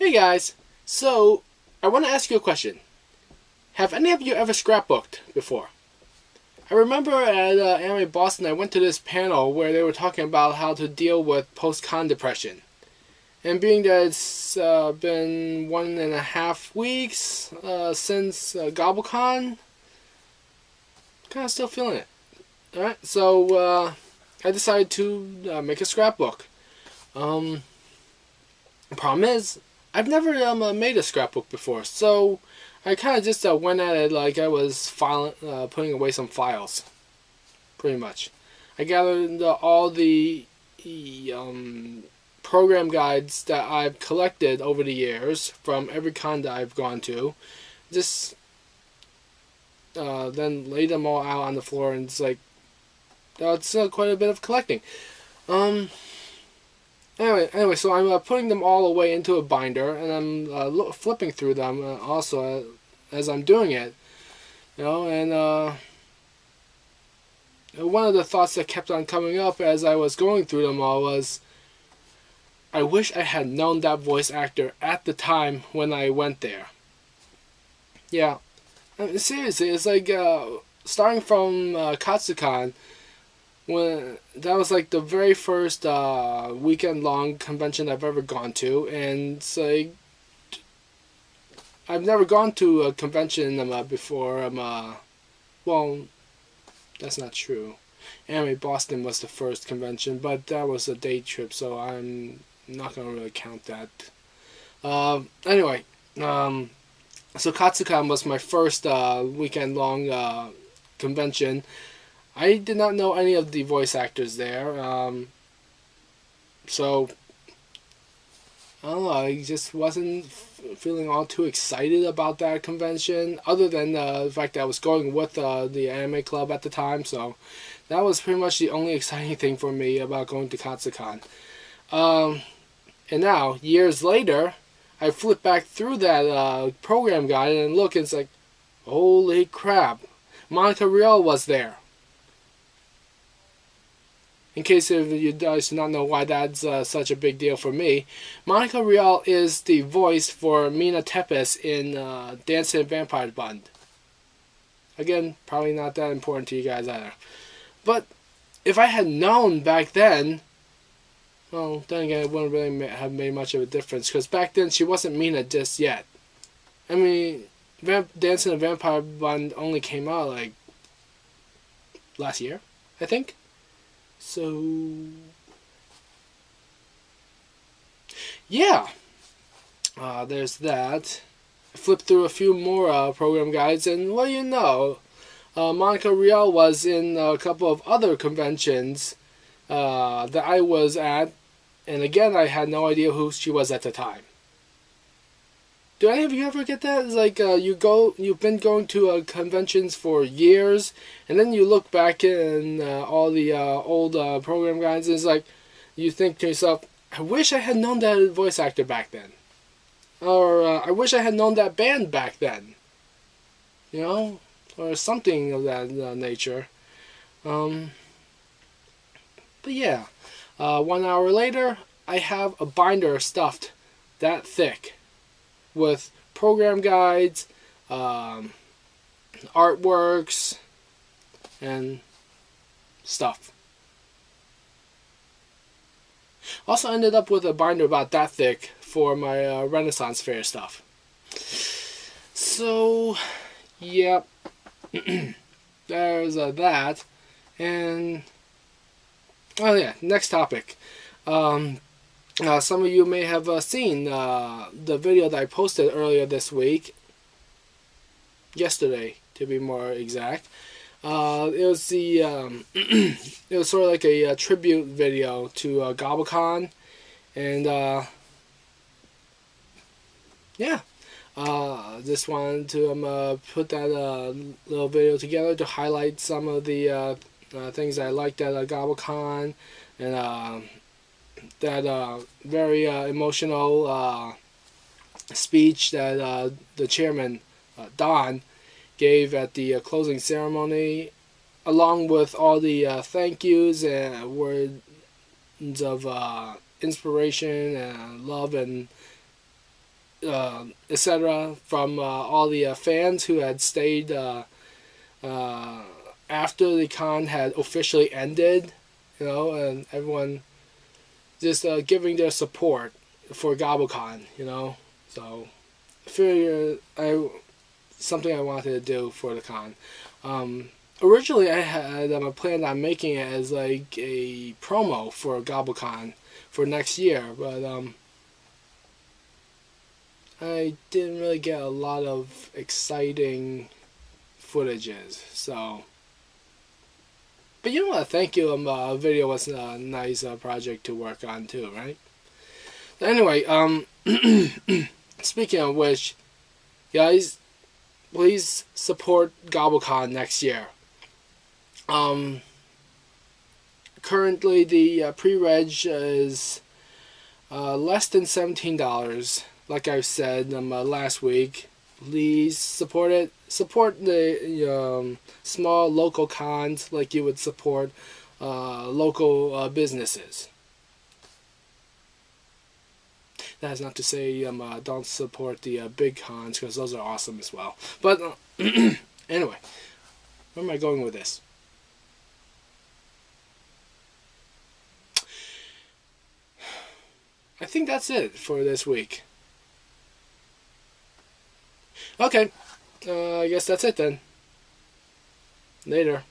Hey guys, so I want to ask you a question. Have any of you ever scrapbooked before? I remember at Anime Boston I went to this panel where they were talking about how to deal with post-con depression. And being that it's been 1.5 weeks since Gobble-Con, kind of still feeling it. Alright, so I decided to make a scrapbook. The problem is, I've never made a scrapbook before, so I kind of just went at it like I was putting away some files, pretty much. I gathered all the program guides that I've collected over the years from every con that I've gone to, just then laid them all out on the floor, and it's like, it's quite a bit of collecting. Anyway, so I'm putting them all away into a binder, and I'm flipping through them also as I'm doing it. And one of the thoughts that kept on coming up as I was going through them all was, I wish I had known that voice actor at the time when I went there. Yeah, I mean, seriously, it's like starting from Katsucon. When that was like the very first weekend-long convention I've ever gone to, and it's like I've never gone to a convention before. Well, that's not true. Anime Boston was the first convention, but that was a day trip, so I'm not gonna really count that. Anyway, so Katsucon was my first weekend-long convention. I did not know any of the voice actors there, so I don't know, I just wasn't feeling all too excited about that convention, other than the fact that I was going with the anime club at the time, so that was pretty much the only exciting thing for me about going to Katsucon. And now, years later, I flip back through that program guide and look, and it's like, holy crap, Monica Rial was there. In case if you guys do not know why that's such a big deal for me, Monica Rial is the voice for Mina Tepes in Dance and Vampire Bund. Again, probably not that important to you guys either. But if I had known back then, well, then again, it wouldn't really have made much of a difference, because back then she wasn't Mina just yet. I mean, Dance and Vampire Bund only came out like last year, I think. So, yeah, there's that. I flipped through a few more program guides, and well, you know, Monica Rial was in a couple of other conventions that I was at, and again, I had no idea who she was at the time. Do any of you ever get that? It's like you've been going to conventions for years, and then you look back in all the old program guides, and it's like you think to yourself, I wish I had known that voice actor back then. Or I wish I had known that band back then. You know? Or something of that nature. But yeah. 1 hour later, I have a binder stuffed that thick with program guides, artworks, and stuff. Also ended up with a binder about that thick for my Renaissance Fair stuff. So, yep. There's that. And, oh yeah, next topic. Some of you may have seen the video that I posted earlier this week. Yesterday, to be more exact. It was the it was sort of like a tribute video to Gobble-Con, and yeah, just wanted to put that little video together to highlight some of the things I liked at Gobble-Con, and that very emotional speech that the chairman, Don, gave at the closing ceremony, along with all the thank yous and words of inspiration and love and etc. from all the fans who had stayed after the con had officially ended, and everyone just giving their support for Gobble-Con, So I figured something I wanted to do for the con. Originally, I had planned on making it as like a promo for Gobble-Con for next year, but I didn't really get a lot of exciting footages, so. But you know what? Thank you. Video was a nice project to work on too, right? Anyway, speaking of which, guys, please support Gobble-Con next year. Currently the pre-reg is less than $17. Like I said last week, please support it. Support the small local cons like you would support local businesses. That is not to say don't support the big cons, because those are awesome as well. But anyway, where am I going with this? I think that's it for this week. Okay, I guess that's it then. Later.